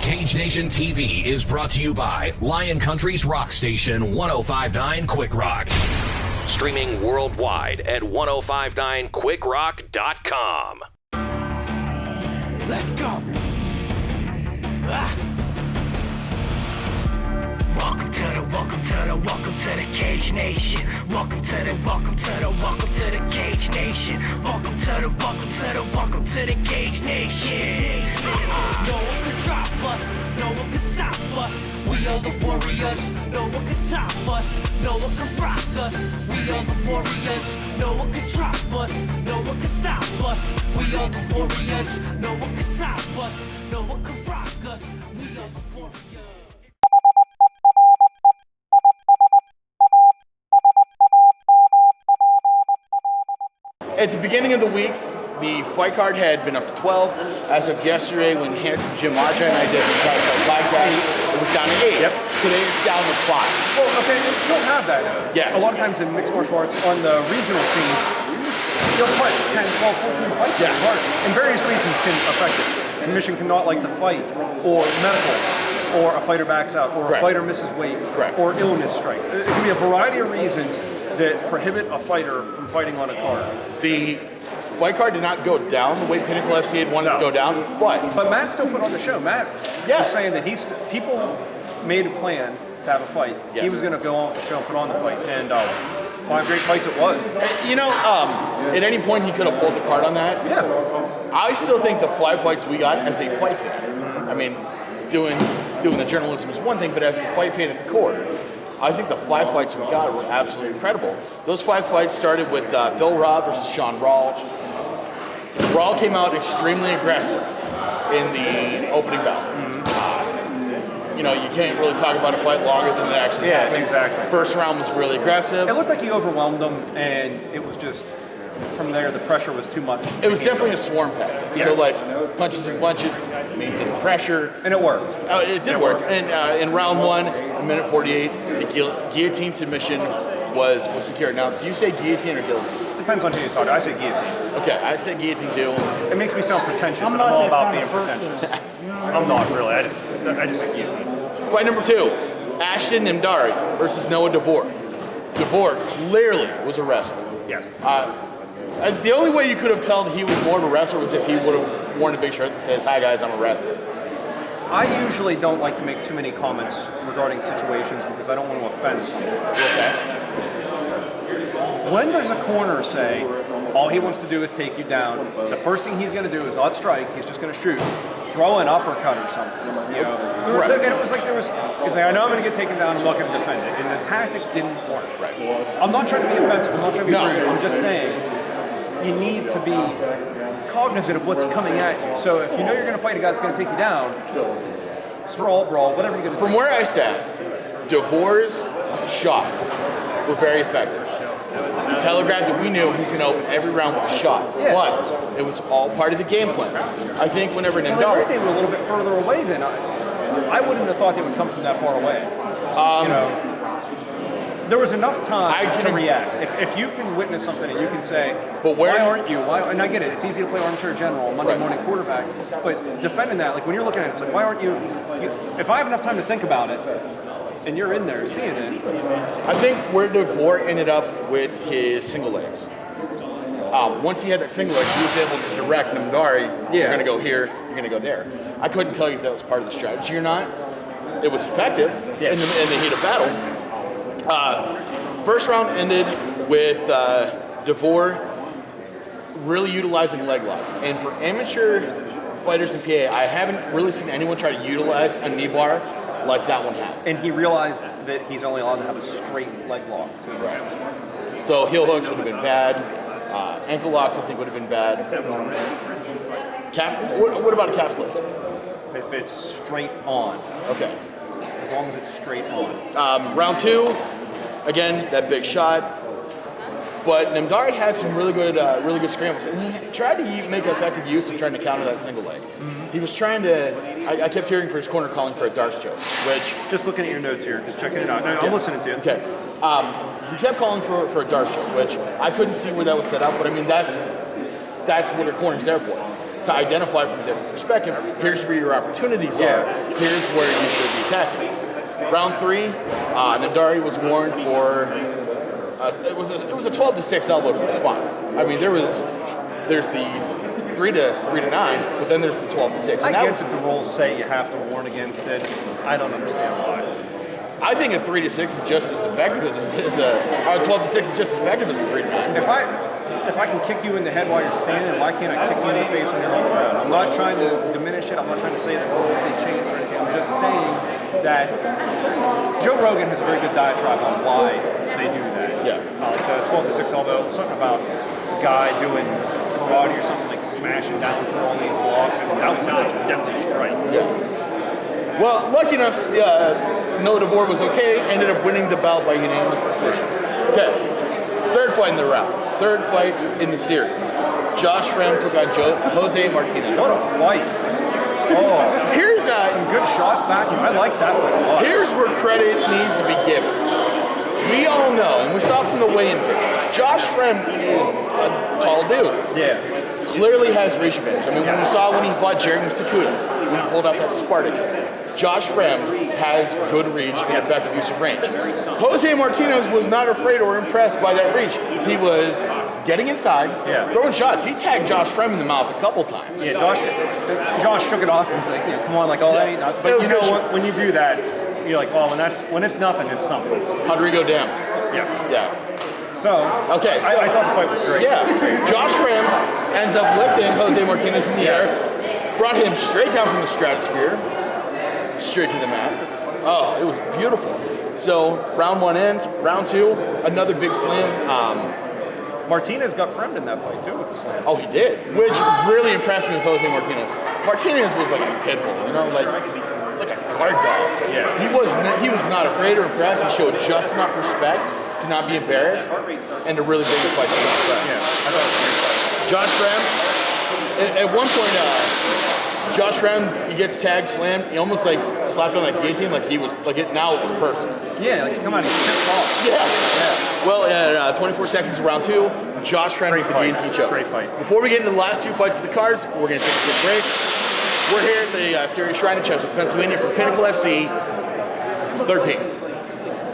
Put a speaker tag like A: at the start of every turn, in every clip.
A: Cage Nation TV is brought to you by Lion Country's rock station 105.9 Quick Rock. Streaming worldwide at 1059quickrock.com.
B: Let's go. Welcome to the Cage Nation. Welcome to the Cage Nation. Welcome to the Cage Nation. No one can drop us, no one can stop us. We are the warriors, no one can top us, no one can rock us. We are the warriors, no one can drop us, no one can stop us. We are the warriors, no one can top us, no one can rock us. We are the warriors.
C: At the beginning of the week, the fight card had been up to 12. As of yesterday, when Handsome Jim Archer and I did the podcast, it was down to 8.
D: Yep.
C: Today it's down to 5.
D: Well, okay, you don't have that.
C: Yes.
D: A lot of times in mixed martial arts, on the regional scene, you'll fight 10, 12, 14 fights.
C: Yeah.
D: And various reasons can affect it. Commission cannot like the fight, or medical, or a fighter backs out, or
C: Correct.
D: a fighter misses weight,
C: Correct.
D: or illness strikes. It can be a variety of reasons that prohibit a fighter from fighting on a card.
C: The fight card did not go down the way Pinnacle FC had wanted to go down, but
D: Matt still put on the show. Matt was saying that people made a plan to have a fight.
C: Yes.
D: He was going to go on the show and put on the fight, and 5 great fights it was.
C: you know, at any point he could have pulled the card on that.
D: Yeah.
C: I still think the 5 fights we got as a fight fan, I mean, doing the journalism is one thing, but as a fight fan at the core, I think the 5 fights we got were absolutely incredible. Those 5 fights started with Phil Robb versus Sean Rawl. Rawl came out extremely aggressive in the opening bout. You know, you can't really talk about a fight longer than it actually happened.
D: Exactly.
C: First round was really aggressive.
D: It looked like he overwhelmed them, and it was just, from there, the pressure was too much.
C: It was definitely a swarm pack.
D: Yeah.
C: So, like, punches and punches, maintain pressure.
D: And it worked.
C: It did work. And in round 1, a minute 48, the guillotine submission was secured. Now, do you say guillotine or guillotine?
D: Depends on who you talk to. I say guillotine.
C: Okay, I say guillotine too.
D: It makes me sound pretentious, and I'm all about being pretentious. I'm not really. I just say guillotine.
C: Fight number 2, Ashton Nimdari versus Noah Devore. Devore clearly was a wrestler.
D: Yes.
C: The only way you could have told he was more of a wrestler was if he would have worn a big shirt that says, "Hi guys, I'm a wrestler."
D: I usually don't like to make too many comments regarding situations because I don't want to offend someone.
C: Okay.
D: When does a corner say, all he wants to do is take you down, the first thing he's going to do is not strike, he's just going to shoot, throw an uppercut or something, you know?
C: Right.
D: And it was like he's like, I know I'm going to get taken down, I'm not going to defend it. And the tactic didn't work. Right. I'm not trying to be offensive, I'm not trying to be rude, I'm just saying, you need to be cognizant of what's coming at you. So if you know you're going to fight a guy that's going to take you down, sprawl, brawl, whatever you're going to do.
C: From where I sat, Devore's shots were very effective. He telegraphed that we knew he was going to open every round with a shot, but it was all part of the game plan. I think whenever Nimdari...
D: They were a little bit further away than I wouldn't have thought they would come from that far away. You know, there was enough time to react. If you can witness something and you can say, but why aren't you? And I get it, it's easy to play armchair general, Monday morning quarterback, but defending that, like when you're looking at it, it's like, why aren't you if I have enough time to think about it, and you're in there seeing it.
C: I think where Devore ended up with his single legs. Once he had that single leg, he was able to direct Nimdari, you're going to go here, you're going to go there. I couldn't tell you if that was part of the strategy or not. It was effective in the heat of battle. First round ended with Devore really utilizing leg locks. And for amateur fighters in PA, I haven't really seen anyone try to utilize a knee bar like that one had.
D: And he realized that he's only allowed to have a straight leg lock to his hands.
C: So heel hooks would have been bad. Ankle locks, I think, would have been bad. What about a calf slice?
D: If it's straight on.
C: Okay.
D: As long as it's straight on.
C: Round 2, again, that big shot. But Nimdari had some really good scrambles, and he tried to make effective use of trying to counter that single leg. Mm-hmm. He was trying to. I kept hearing for his corner calling for a Darce choke, which.
D: Just looking at your notes here, just checking it out. No, I'm listening to you.
C: Okay. He kept calling for a Darce choke, which I couldn't see where that was set up, but I mean that's what a corner's there for. to identify from a different perspective. Here's where your opportunities are. Here's where you should be attacking. Round 3, Nadari was warned for it was a 12-6 elbow to the spine. I mean, there's the 3 to 9, but then there's the 12-6.
D: I guess that the rules say you have to warn against it. I don't understand why.
C: I think a 3 to 6 is just as effective as a 12 to 6 is just as effective as a 3 to 9.
D: If I can kick you in the head while you're standing, why can't I kick you in the face when you're on the ground? I'm not trying to diminish it. I'm not trying to say that the rules may change or anything. I'm just saying that Joe Rogan has a very good diatribe on why they do that.
C: Yeah.
D: Like the 12 to 6 elbow, something about a guy doing karate or something, like smashing down through all these blocks, and that was such a deadly strike.
C: Yeah. Well, lucky enough, No DeVore was okay, ended up winning the bout by unanimous decision. Okay, third fight in the round. Third fight in the series. Josh Frem took on Jose Martinez.
D: What a fight. Oh,
C: here's
D: some good shots back. I like that fight a lot.
C: Here's where credit needs to be given. We all know, and we saw from the weigh-in pictures, Josh Frem is a tall dude.
D: Yeah.
C: Clearly has reach advantage. I mean, when we saw when he fought Jeremy Sakuda, when he pulled out that Spartak, Josh Frem has good reach and effective use of range. Jose Martinez was not afraid or impressed by that reach. He was getting inside, throwing shots. He tagged Josh Frem in the mouth a couple times.
D: Yeah, Josh shook it off and was like, come on, like, oh, that ain't nothing. But you know, when you do that, you're like, oh, when it's nothing, it's something.
C: Rodrigo Dam. Yeah.
D: So, okay, so I thought the fight was great.
C: Yeah. Josh Frem ends up lifting Jose Martinez in the air, brought him straight down from the stratosphere, straight to the mat. Oh, it was beautiful. So round 1 ends. Round 2, another big slam.
D: Martinez got framed in that fight too with the slam.
C: Oh, he did, which really impressed me with Jose Martinez. Martinez was like a pit bull, you know, like a guard dog. Yeah. He was not afraid or impressed. He showed just enough respect to not be embarrassed and to really bring the fight to Josh Frem.
D: Yeah, I thought it was a great fight.
C: Josh Frem, at one point, Josh Frem, he gets tagged, slammed, he almost like slapped on that guillotine like he was, like it now it was personal.
D: Yeah, like come on, he's pissed off.
C: Yeah. Well, at 24 seconds of round 2, Josh Frem with the guillotine choke.
D: Great fight.
C: Before we get into the last 2 fights of the cards, we're going to take a quick break. We're here at the Syria Shrine in Cheswick, Pennsylvania for Pinnacle FC 13.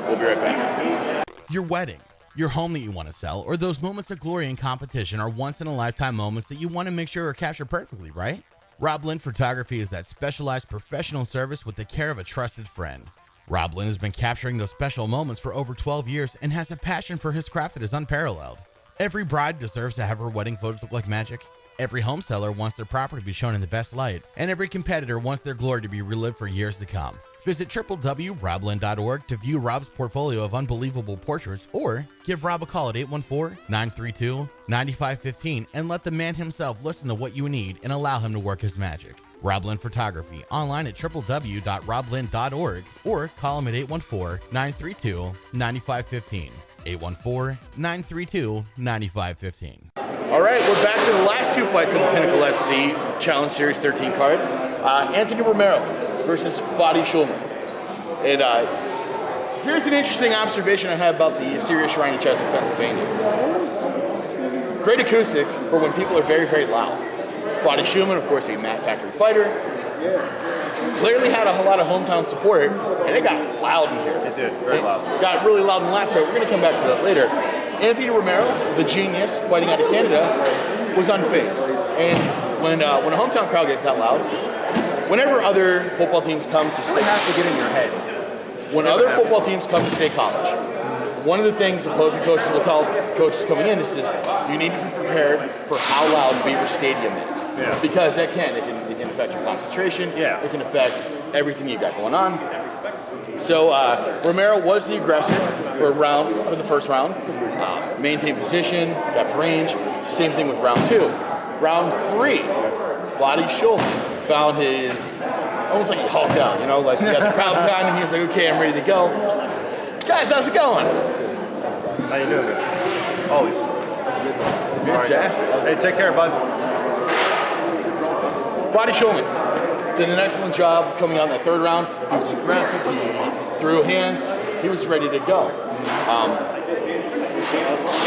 C: We'll be right back.
E: Your wedding, your home that you want to sell, or those moments of glory in competition are once-in-a-lifetime moments that you want to make sure are captured perfectly, right? Rob Lynn Photography is that specialized professional service with the care of a trusted friend. Rob Lynn has been capturing those special moments for over 12 years and has a passion for his craft that is unparalleled. Every bride deserves to have her wedding photos look like magic. Every home seller wants their property to be shown in the best light, and every competitor wants their glory to be relived for years to come. Visit www.roblin.org to view Rob's portfolio of unbelievable portraits, or give Rob a call at 814-932-9515 and let the man himself listen to what you need and allow him to work his magic. Rob Lynn Photography, online at www.roblin.org, or call him at 814-932-9515. 814-932-9515.
C: All right, we're back to the last 2 fights of the Pinnacle FC Challenge Series 13 card. Anthony Romero versus Fadi Shulman. And here's an interesting observation I have about the Syria Shrine in Cheswick, Pennsylvania. Great acoustics for when people are very, very loud. Fadi Shulman, of course, a Mat Factory fighter, clearly had a lot of hometown support, and it got loud in here.
D: It did, very loud.
C: Got really loud in the last fight. We're going to come back to that later. Anthony Romero, the genius, fighting out of Canada, was unfazed. And when a hometown crowd gets that loud, whenever other football teams come to
D: state, have to get in your head.
C: When other football teams come to state college, one of the things opposing coaches will tell coaches coming in is you need to be prepared for how loud Beaver Stadium is. Yeah. Because it can affect your concentration. Yeah. It can affect everything you got going on. So Romero was the aggressor for the first round. Maintained position, got range. Same thing with round 2. Round 3, Fadi Shulman found his, almost like he hulked out, you know, like he got the crowd behind him. He was like, okay, I'm ready to go. Guys, how's it going?
D: How you doing? Always.
C: Fantastic.
D: Hey, take care, buds.
C: Fadi Shulman did an excellent job coming out in that 3rd round. He was aggressive. He threw hands. He was ready to go.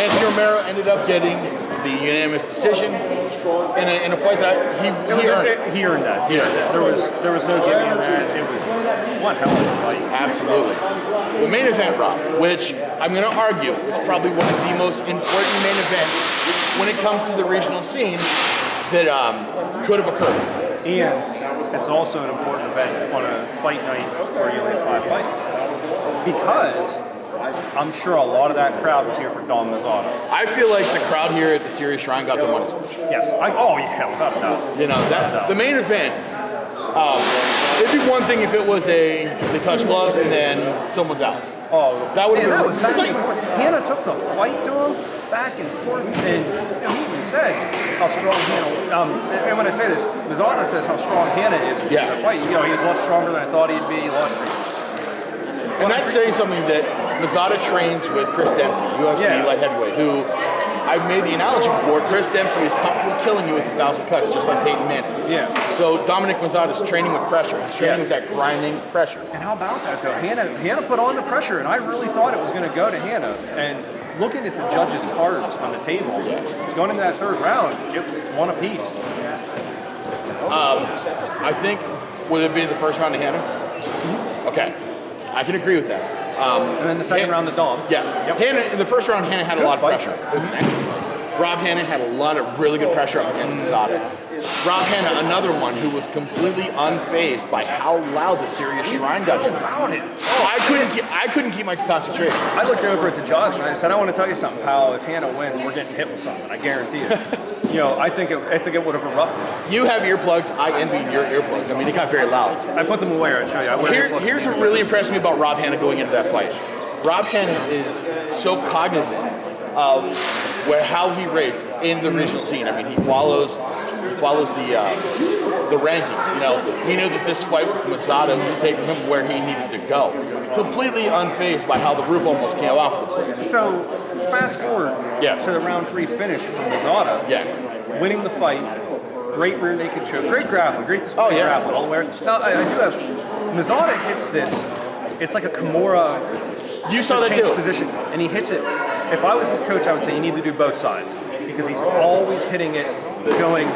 C: Anthony Romero ended up getting the unanimous decision in a fight that he earned it.
D: He earned that. There was no giving him that. It was one hell of a fight.
C: Absolutely. The main event, Rob, which I'm going to argue is probably one of the most important main events when it comes to the regional scene that could have occurred.
D: And it's also an important event on a fight night where you only have 5 fights. Because I'm sure a lot of that crowd was here for Dom Mazzotto.
C: I feel like the crowd here at the Syria Shrine got their money's worth.
D: Yes. Without a doubt.
C: You know, the main event, it'd be one thing if it was they touch gloves and then someone's out.
D: Oh,
C: that would have been.
D: That was back
C: like,
D: Hannah took the fight to him back and forth, and he even said how strong Hannah. And when I say this, Mazzotto says how strong Hannah is in the fight. You know, he was a lot stronger than I thought he'd be.
C: And that's saying something that Mazzotto trains with Chris Dempsey, UFC light heavyweight, who I've made the analogy before. Chris Dempsey is comfortable killing you with 1,000 cuts, just like Peyton Manning.
D: Yeah.
C: So Dominic Mazzotto is training with pressure. He's training with that grinding pressure.
D: And how about that, though? Hannah put on the pressure, and I really thought it was going to go to Hannah. And looking at the judges' cards on the table, going into that third round, it won a piece.
C: I think, would it be the first round to Hannah? Mm-hmm. Okay. I can agree with that.
D: And then the second round to Dom.
C: Yes. Yep. Hannah, in the first round, Hannah had a lot of pressure. It was an excellent fight. Rob Hannah had a lot of really good pressure up against Mazzotto. Rob Hannah, another one who was completely unfazed by how loud the Syria Shrine got.
D: How about it?
C: I couldn't keep my concentration.
D: I looked over at the judge and I said, I want to tell you something, pal. If Hannah wins, we're getting hit with something. I guarantee it. You know, I think it would have erupted.
C: You have earplugs. I envy your earplugs. I mean, it got very loud.
D: I put them away. I'll show you.
C: Here's what really impressed me about Rob Hannah going into that fight. Rob Hannah is so cognizant of how he rates in the regional scene. I mean, he follows the rankings. You know, he knew that this fight with Mazzotto was taking him where he needed to go. Completely unfazed by how the roof almost came off of the place.
D: So, fast forward to the round 3 finish from Mazzotto.
C: Yeah.
D: Winning the fight, great rear naked choke, great grappling, great display of grappling all the way. Now, I do have Mazzotto hits this. It's like a Kimura.
C: You saw that too.
D: Position, and he hits it. If I was his coach, I would say you need to do both sides because he's always hitting it, going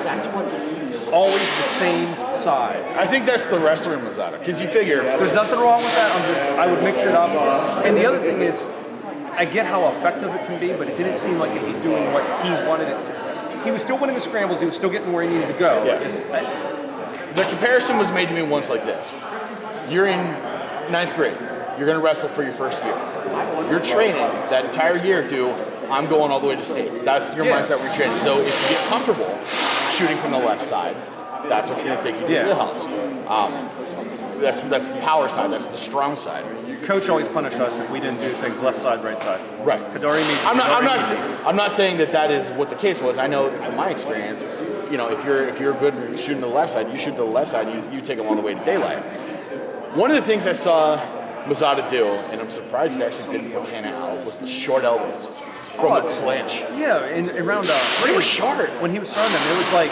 D: always the same side.
C: I think that's the wrestler in Mazzotto because you figure
D: there's nothing wrong with that. I would mix it up. And the other thing is, I get how effective it can be, but it didn't seem like it was doing what he wanted it to. He was still winning the scrambles. He was still getting where he needed to go.
C: Yeah. The comparison was made to me once like this: you're in 9th grade. You're going to wrestle for your first year. You're training that entire year or two. I'm going all the way to states. That's your mindset. We're training. So if you get comfortable shooting from the left side, that's what's going to take you to the wheelhouse. That's the power side. That's the strong side.
D: Coach always punished us if we didn't do things left side, right side.
C: Right. I'm not saying that is what the case was. I know that from my experience, you know, if you're good at shooting to the left side, you shoot to the left side. You take them all the way to daylight. One of the things I saw Mazzotto do, and I'm surprised it actually didn't put Hannah out, was the short elbows from the clinch.
D: Yeah, in round
C: they were short.
D: When he was throwing them, it was like,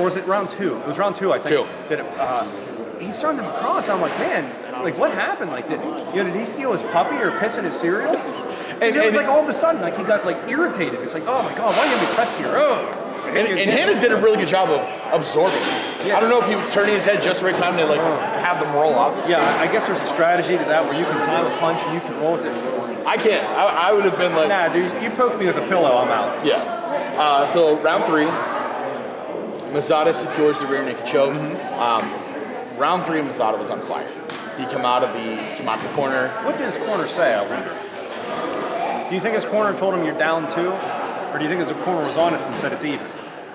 D: was it round 2? It was round 2, I think. 2. That he's throwing them across. I'm like, man, like what happened? Like, did he steal his puppy or piss in his cereal? And it was like all of a sudden, like he got like irritated. It's like, oh my god, why are you gonna be pressed here? Oh.
C: And Hannah did a really good job of absorbing. Yeah. I don't know if he was turning his head just the right time to like have them roll off.
D: I guess there's a strategy to that where you can time a punch and you can roll with it.
C: I can't. I would have been like,
D: nah, dude, you poke me with a pillow, I'm out.
C: Yeah. So round 3, Mazzotto secures the rear naked choke. Mm-hmm. Round 3, Mazzotto was on fire. He came out of the corner.
D: What did his corner say? I wonder. Do you think his corner told him you're down 2? Or do you think his corner was honest and said it's even?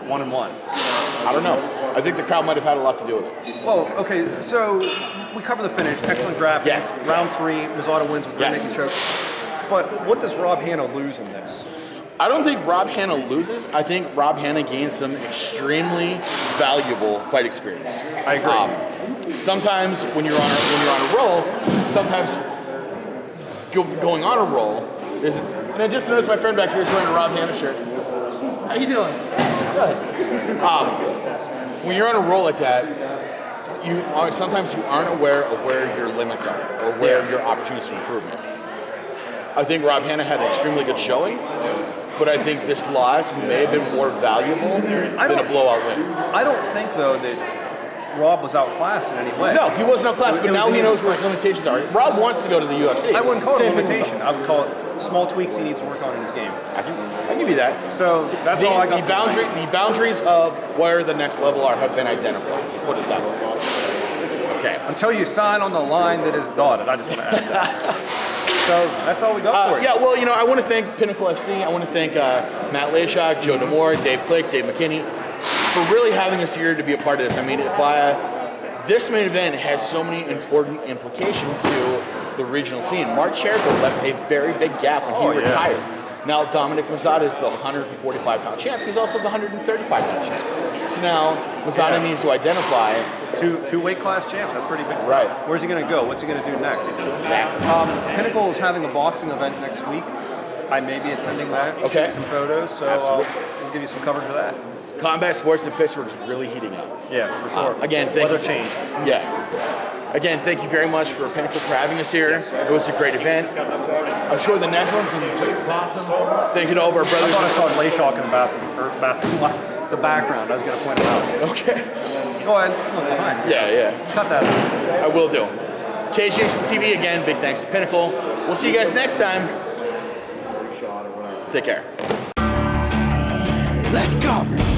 D: 1-1.
C: I don't know. I think the crowd might have had a lot to do with it.
D: Well, okay, so we cover the finish. Excellent grappling.
C: Yes.
D: Round 3, Mazzotto wins with rear naked choke. But what does Rob Hannah lose in this?
C: I don't think Rob Hannah loses. I think Rob Hannah gains some extremely valuable fight experience.
D: I agree.
C: Sometimes when you're on a roll, sometimes going on a roll is. And I just noticed my friend back here is wearing a Rob Hannah shirt. How you doing? Good. When you're on a roll like that, sometimes you aren't aware of where your limits are or where your opportunities for improvement. I think Rob Hannah had an extremely good showing. but I think this loss may have been more valuable than a blowout win.
D: I don't think, though, that Rob was outclassed in any way.
C: No, he wasn't outclassed, but now he knows where his limitations are. Rob wants to go to the UFC.
D: I wouldn't call it a limitation. I would call it small tweaks he needs to work on in his game.
C: I can give you that.
D: So that's all I got.
C: The boundaries of where the next level are have been identified. Put it that way. Okay.
D: Until you sign on the line that is dotted. I just want to add that. So that's all we got for you.
C: Yeah, well, I want to thank Pinnacle FC. I want to thank Matt Leishak, Joe Demore, Dave Click, Dave McKinney for really having us here to be a part of this. I mean, this main event has so many important implications to the regional scene. Mark Jericho left a very big gap when he retired. Now, Dominic Mazzata is the 145-pound champ. He's also the 135-pound champ. So now, Mazzata needs to identify
D: two weight class champs. That's pretty big stuff.
C: Right.
D: Where's he going to go? What's he going to do next?
C: Exactly.
D: Pinnacle is having a boxing event next week. I may be attending that.
C: Okay.
D: Shoot some photos. So we'll give you some coverage of that.
C: Combat sports in Pittsburgh is really heating up.
D: Yeah, for sure.
C: Again, thank you.
D: Weather change.
C: Yeah. Again, thank you very much for Pinnacle for having us here. It was a great event. I'm sure the next one's going to be just as awesome. Thank you to all of our brothers.
D: I thought I saw Leishak in the bathroom, the background. I was going to point it out.
C: Okay.
D: Go ahead. Look behind.
C: Yeah.
D: Cut that out.
C: I will do. Cage Nation TV, again, big thanks to Pinnacle. We'll see you guys next time. Take care.
B: Let's go.